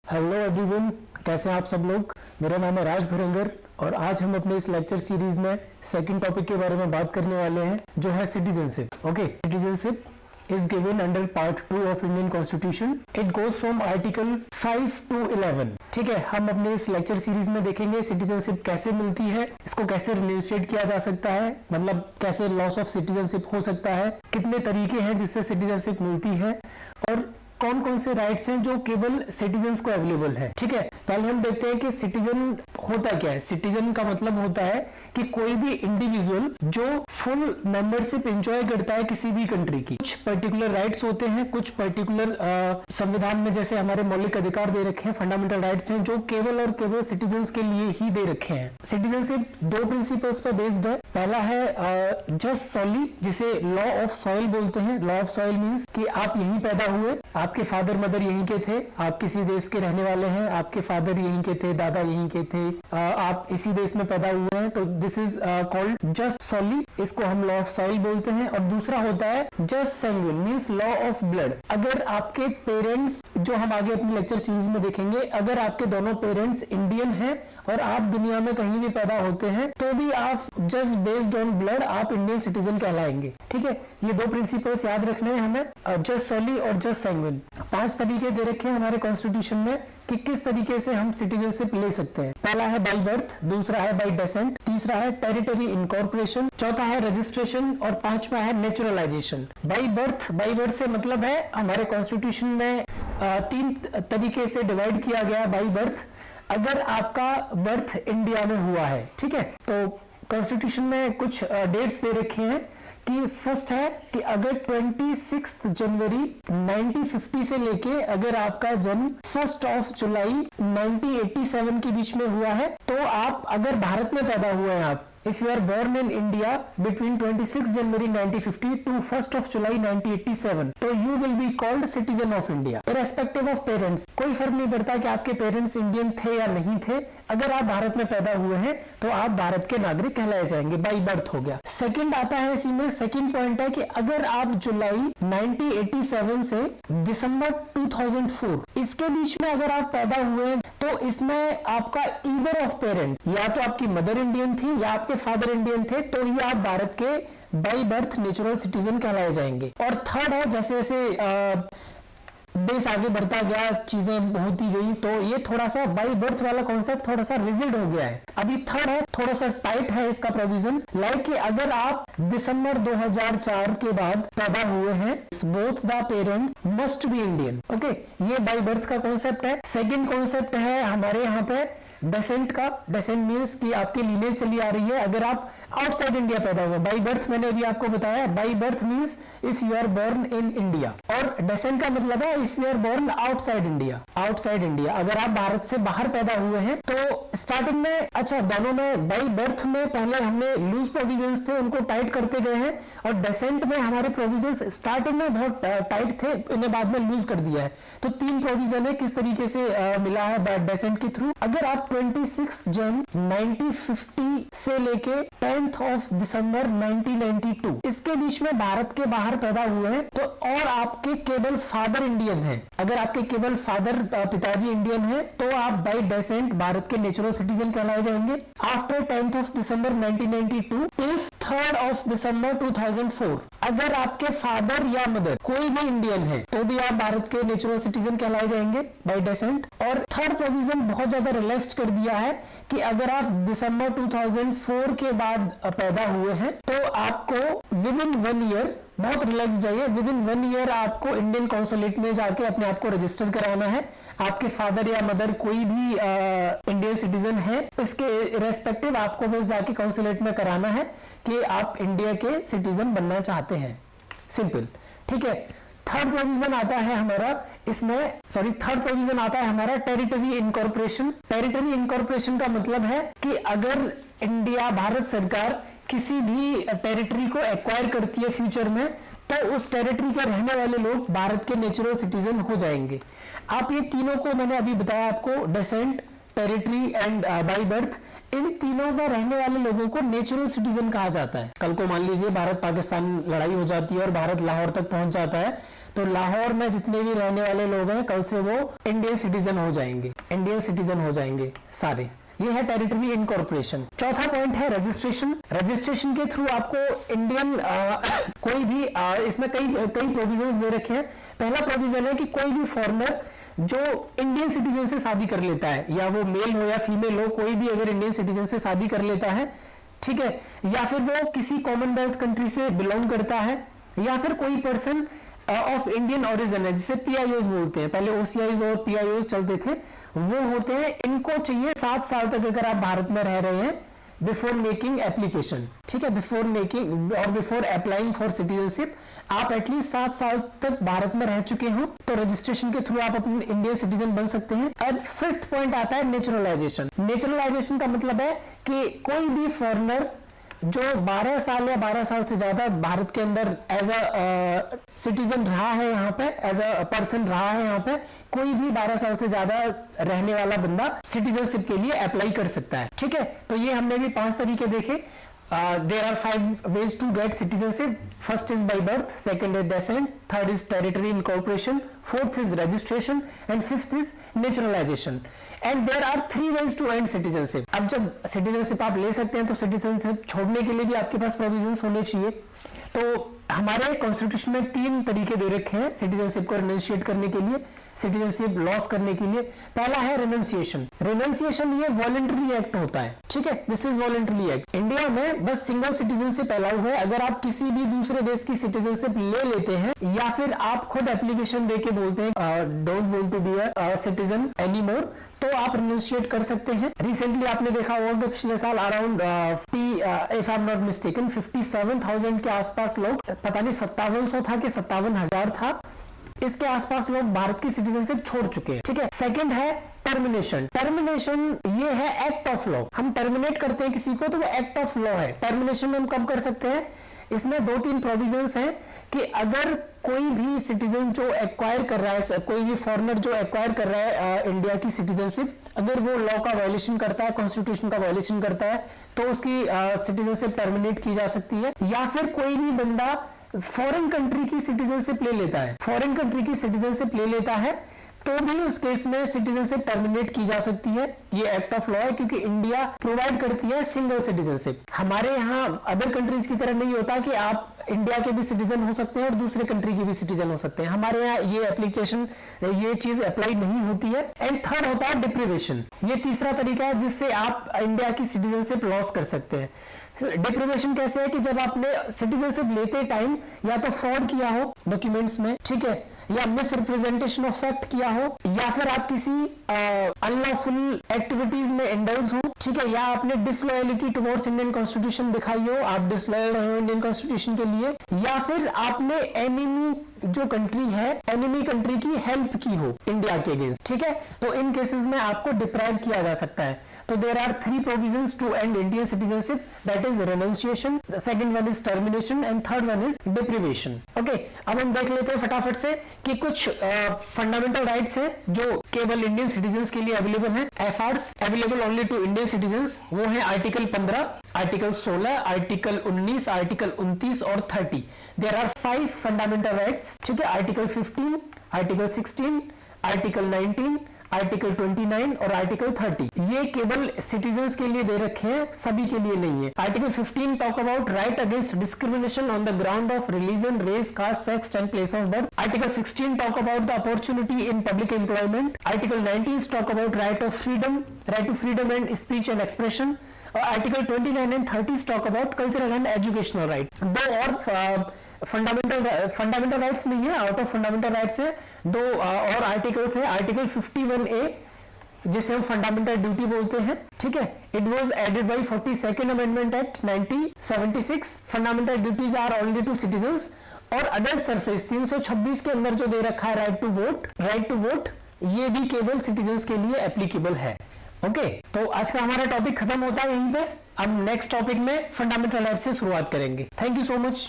Hello everyone, कैसे हैं आप सब लोग। मेरा नाम है राज भुरंगर और आज हम अपने इस लेक्चर सीरीज में सेकंड टॉपिक के बारे में बात करने वाले हैं जो है citizenship. Okay, citizenship is given under part 2 of Indian Constitution. It goes from article 5 to 11. ठीक है, हम अपने इस लेक्चर सीरीज में देखेंगे सिटीजनशिप कैसे मिलती है, इसको कैसे रिलेटेड किया जा सकता है, मतलब कैसे लॉस ऑफ सिटीजनशिप हो सकता है, कितने तरीके हैं जिससे सिटीजनशिप मिलती है और कौन कौन से राइट्स हैं जो केवल सिटीजन्स को अवेलेबल है। ठीक है, पहले हम देखते हैं कि सिटीजन होता क्या है। सिटीजन का मतलब होता है कि कोई भी इंडिविजुअल जो फुल मेंबरशिप एंजॉय करता है किसी भी कंट्री की। कुछ पर्टिकुलर राइट्स होते हैं, कुछ पर्टिकुलर संविधान में जैसे हमारे मौलिक अधिकार दे रखे हैं, फंडामेंटल राइट्स हैं जो केवल और केवल सिटीजन्स के लिए ही दे रखे हैं। सिटीजनशिप दो प्रिंसिपल्स पर बेस्ड है। पहला है जस्ट सॉली, जिसे लॉ ऑफ सॉइल बोलते हैं। लॉ ऑफ सॉइल मीन्स कि आप यहीं पैदा हुए, आपके फादर मदर यहीं के थे, आप किसी देश के रहने वाले हैं, आपके फादर यहीं के थे, दादा यहीं के थे, आप इसी देश में पैदा हुए हैं, तो दिस इज कॉल्ड जस्ट सॉली, इसको हम लॉ ऑफ सॉइल बोलते हैं। और दूसरा होता है just sanguine means law of blood. अगर आपके पेरेंट्स, जो हम आगे अपनी लेक्चर सीरीज में देखेंगे, अगर आपके दोनों पेरेंट्स इंडियन हैं और आप दुनिया में कहीं भी पैदा होते हैं तो भी आप जस्ट बेस्ड ऑन ब्लड आप इंडियन सिटीजन कहलाएंगे। ठीक है, ये दो प्रिंसिपल्स याद रखने हैं हमें, जस्ट सॉली और जस्ट सैंग्विन। 5 तरीके दे रखे हैं हमारे कॉन्स्टिट्यूशन में कि किस तरीके से हम सिटीजनशिप ले सकते हैं। पहला है बाय बर्थ, दूसरा है बाय डेसेंट, तीसरा है टेरिटरी इनकॉर्पोरेशन, चौथा है रजिस्ट्रेशन और पांचवा है नेचुरलाइजेशन। बाय बर्थ से मतलब है हमारे कॉन्स्टिट्यूशन में 3 तरीके से डिवाइड किया गया बाय बर्थ। अगर आपका बर्थ इंडिया में हुआ है, ठीक है, तो कॉन्स्टिट्यूशन में कुछ डेट्स दे रखे हैं कि फर्स्ट है कि अगर 26 जनवरी 1950 से लेके अगर आपका जन्म 1 जुलाई 1987 के बीच में हुआ है तो आप अगर भारत में पैदा हुए हैं, आप if you are born in India between 26 January 1950 to 1st of July 1987 तो you will be called citizen of India irrespective of parents। कोई फर्क नहीं पड़ता कि आपके पेरेंट्स इंडियन थे या नहीं थे, अगर आप भारत में पैदा हुए हैं तो आप भारत के नागरिक कहलाए जाएंगे, बाई बर्थ हो गया। सेकंड आता है इसी में, सेकंड पॉइंट है कि अगर आप जुलाई 1987 से दिसंबर 2004 इसके बीच में अगर आप पैदा हुए हैं तो इसमें आपका ईदर ऑफ पेरेंट, या तो आपकी मदर इंडियन थी या आपके फादर इंडियन थे, तो ही आप भारत के बाई बर्थ नेचुरल सिटीजन कहलाए जाएंगे। और थर्ड है, जैसे जैसे देश आगे बढ़ता गया, चीजें होती गई, तो ये थोड़ा सा बाई बर्थ वाला कॉन्सेप्ट थोड़ा सा रिजिड हो गया है। अभी थर्ड है, थोड़ा सा टाइट है इसका प्रोविजन, लाइक अगर आप दिसंबर 2004 के बाद पैदा हुए हैं, both the parents must be Indian. Okay, ये बाई बर्थ का कॉन्सेप्ट है। सेकेंड कॉन्सेप्ट है हमारे यहाँ पे डेसेंट का। डेसेंट मीन्स कि आपकी लीनेज चली आ रही है अगर आप आउटसाइड इंडिया पैदा हुए। बाई बर्थ मैंने अभी आपको बताया, by birth means if you are born in India, और डेसेंट का मतलब है if you are born outside India. Outside India अगर आप भारत से बाहर पैदा हुए हैं तो स्टार्टिंग में, अच्छा दोनों में, बाई बर्थ में पहले हमने लूज प्रोविजंस थे उनको टाइट करते गए हैं, और डेसेंट में हमारे प्रोविजंस स्टार्टिंग में बहुत टाइट थे, इन्हें बाद में लूज कर दिया है। तो 3 प्रोविजन है किस तरीके से मिला है डेसेंट के थ्रू। अगर आप 26 जन 1950 से लेके 10th ऑफ दिसंबर 1992 इसके बीच में भारत के बाहर पैदा हुए हैं तो, और आपके केवल फादर इंडियन हैं, अगर आपके केवल फादर पिताजी इंडियन हैं तो आप बाय डेसेंट भारत के नेचुरल सिटीजन कहलाए जाएंगे। After 10th of December 1992 till 3rd of December 2004 अगर आपके फादर या मदर कोई भी इंडियन है तो भी आप भारत के नेचुरल सिटीजन कहलाए जाएंगे बाय डेसेंट। और थर्ड प्रोविजन बहुत ज्यादा रिलैक्स कर दिया है कि अगर आप दिसंबर 2004 के बाद पैदा हुए हैं तो आपको विद इन 1 ईयर, बहुत रिलैक्स जाइए, विद इन 1 ईयर आपको इंडियन कॉन्सुलेट में जाके अपने आप को रजिस्टर कराना है। आपके फादर या मदर कोई भी इंडियन सिटीजन है, इसके रेस्पेक्टिव आपको बस जाके कॉन्सुलेट में कराना है कि आप इंडिया के सिटीजन बनना चाहते हैं, सिंपल। ठीक है, थर्ड प्रोविजन आता है हमारा थर्ड प्रोविजन आता है हमारा टेरिटरी इनकॉर्पोरेशन। टेरिटरी इनकॉर्पोरेशन का मतलब है कि अगर इंडिया, भारत सरकार किसी भी टेरिटरी को एक्वायर करती है फ्यूचर में तो उस टेरिटरी के रहने वाले लोग भारत के नेचुरल सिटीजन हो जाएंगे। आप ये तीनों को मैंने अभी बताया आपको, descent, territory and by birth, इन तीनों में रहने वाले लोगों को नेचुरल सिटीजन कहा जाता है। कल को मान लीजिए भारत पाकिस्तान लड़ाई हो जाती है और भारत लाहौर तक पहुंच जाता है तो लाहौर में जितने भी रहने वाले लोग हैं कल से वो इंडियन सिटीजन हो जाएंगे, इंडियन सिटीजन हो जाएंगे सारे। ये है टेरिटरी इनकॉर्पोरेशन। चौथा पॉइंट है रजिस्ट्रेशन। रजिस्ट्रेशन के थ्रू आपको इंडियन कोई भी इसमें कई प्रोविजंस दे रखे हैं। पहला प्रोविजन है कि कोई भी फॉरेनर जो इंडियन सिटीजन से शादी कर लेता है, या वो मेल हो या फीमेल हो, कोई भी अगर इंडियन सिटीजन से शादी कर लेता है, ठीक है, या फिर वो किसी कॉमनवेल्थ कंट्री से बिलोंग करता है, या फिर कोई पर्सन ऑफ इंडियन ओरिजिन है, जिसे पीआईओज बोलते हैं, पहले ओसीआईज और पीआईओज चलते थे, वो होते हैं। इनको चाहिए 7 साल तक अगर आप भारत में रह रहे हैं बिफोर मेकिंग एप्लीकेशन, ठीक है, बिफोर मेकिंग और बिफोर अप्लाइंग फॉर सिटीजनशिप आप एटलीस्ट 7 साल तक भारत में रह चुके हो, तो रजिस्ट्रेशन के थ्रू आप अपने इंडियन सिटीजन बन सकते हैं। और 5th पॉइंट आता है नेचुरलाइजेशन। नेचुरलाइजेशन का मतलब है कि कोई भी फॉरेनर जो 12 साल या 12 साल से ज्यादा भारत के अंदर एज अ सिटीजन रहा है, यहाँ पे एज अ पर्सन रहा है, यहाँ पे कोई भी 12 साल से ज्यादा रहने वाला बंदा सिटीजनशिप के लिए अप्लाई कर सकता है, ठीक है। तो ये हमने भी 5 तरीके देखे। There are 5 ways to get citizenship. First is by birth, second is descent, third is territory incorporation, fourth is registration, and fifth is naturalization. And there are 3 ways to end citizenship. अब जब citizenship आप ले सकते हैं तो citizenship छोड़ने के लिए भी आपके पास provisions होने चाहिए। तो हमारे कॉन्स्टिट्यूशन में 3 तरीके दे रखे हैं सिटीजनशिप को रिनंशिएट करने के लिए, सिटीजनशिप लॉस करने के लिए। पहला है रिनंसिएशन। रिनंसिएशन ये वॉलंटरी एक्ट होता है, ठीक है, this is voluntary act. India में बस सिंगल सिटीजनशिप अलाउ है। अगर आप किसी भी दूसरे देश की सिटीजनशिप ले लेते हैं, या फिर आप खुद एप्लीकेशन दे के बोलते हैं don't want to be a citizen any more, तो आप रिनंशिएट कर सकते हैं। रिसेंटली आपने देखा होगा कि पिछले साल around if I am not mistaken 57,000 के आसपास लोग, पता नहीं 5700 था कि 57,000 था, इसके आसपास लोग भारत की सिटीजनशिप छोड़ चुके हैं, ठीक है। सेकंड है टर्मिनेशन। टर्मिनेशन ये है एक्ट ऑफ लॉ। हम टर्मिनेट करते हैं किसी को तो वो एक्ट ऑफ लॉ है। टर्मिनेशन हम कब कर सकते हैं? इसमें 2-3 प्रोविजंस हैं कि अगर कोई भी सिटीजन जो एक्वायर कर रहा है, कोई भी फॉरेनर जो एक्वायर कर रहा है इंडिया की सिटीजनशिप, अगर वो लॉ का वायलेशन करता है, कॉन्स्टिट्यूशन का वायलेशन करता है, तो उसकी सिटीजनशिप टर्मिनेट की जा सकती है। या फिर कोई भी बंदा फॉरेन कंट्री की सिटीजनशिप ले लेता है, फॉरेन कंट्री की सिटीजनशिप ले लेता है, तो भी उस केस में सिटीजनशिप टर्मिनेट की जा सकती है। ये एक्ट ऑफ लॉ है, क्योंकि इंडिया प्रोवाइड करती है सिंगल सिटीजनशिप। हमारे यहाँ अदर कंट्रीज की तरह नहीं होता कि आप इंडिया के भी सिटीजन हो सकते हैं और दूसरे कंट्री के भी सिटीजन हो सकते हैं। हमारे यहाँ ये एप्लीकेशन, ये चीज अप्लाई नहीं होती है। एंड थर्ड होता है डिप्रिवेशन। ये तीसरा तरीका है जिससे आप इंडिया की सिटीजनशिप लॉस कर सकते हैं। डिप्रिवेशन कैसे है कि जब आपने सिटीजनशिप लेते टाइम या तो फ्रॉड किया हो डॉक्यूमेंट्स में, ठीक है, या मिस रिप्रेजेंटेशन ऑफ फैक्ट किया हो, या फिर आप किसी अनलॉफुल एक्टिविटीज में इंडल्ज हो, ठीक है, या आपने डिसलॉयलिटी टुवर्ड्स इंडियन कॉन्स्टिट्यूशन दिखाई हो, आप डिसलॉयल रहे हो इंडियन कॉन्स्टिट्यूशन के लिए, या फिर आपने एनिमी जो कंट्री है, एनिमी कंट्री की हेल्प की हो इंडिया के अगेंस्ट, ठीक है, तो इन केसेस में आपको डिप्राइव किया जा सकता है। तो there are 3 provisions to end Indian citizenship, that is renunciation, the second one is termination and third one is deprivation. Okay, अब हम देख लेते हैं फटाफट से कि कुछ फंडामेंटल राइट्स हैं जो केवल इंडियन सिटीजन्स के लिए अवेलेबल हैं। FRs available only to Indian citizens, वो है आर्टिकल 15, आर्टिकल 16, आर्टिकल 19, आर्टिकल 29 और 30। देयर आर 5 फंडामेंटल राइट्स, ठीक है, आर्टिकल 15, आर्टिकल 16, आर्टिकल 19, आर्टिकल 29 और आर्टिकल 30 ये केवल सिटीजन्स के लिए दे रखे हैं, सभी के लिए नहीं है। Article 15 talk about right against discrimination on the ground of religion, race, caste, sex and place of birth. Article 16 talk about the opportunity in public employment. Article 19 talk about right of freedom, right to freedom and speech and expression. Article 29 and 30 talk about cultural and educational right. दो और fundamental rights नहीं है, out of fundamental rights है, 2 और articles है। Article 51A जिसे हम fundamental duty बोलते हैं, ठीक है, it was added by 42nd amendment act 1976। Fundamental duties are only to citizens. और अडल्ट सरफेस 326 के अंदर जो दे रखा है राइट टू वोट, ये भी केवल सिटीजन्स के लिए एप्लीकेबल है। ओके, तो आज का हमारा टॉपिक खत्म होता है यहीं पे। अब नेक्स्ट टॉपिक में फंडामेंटल राइट से शुरुआत करेंगे। Thank you so much.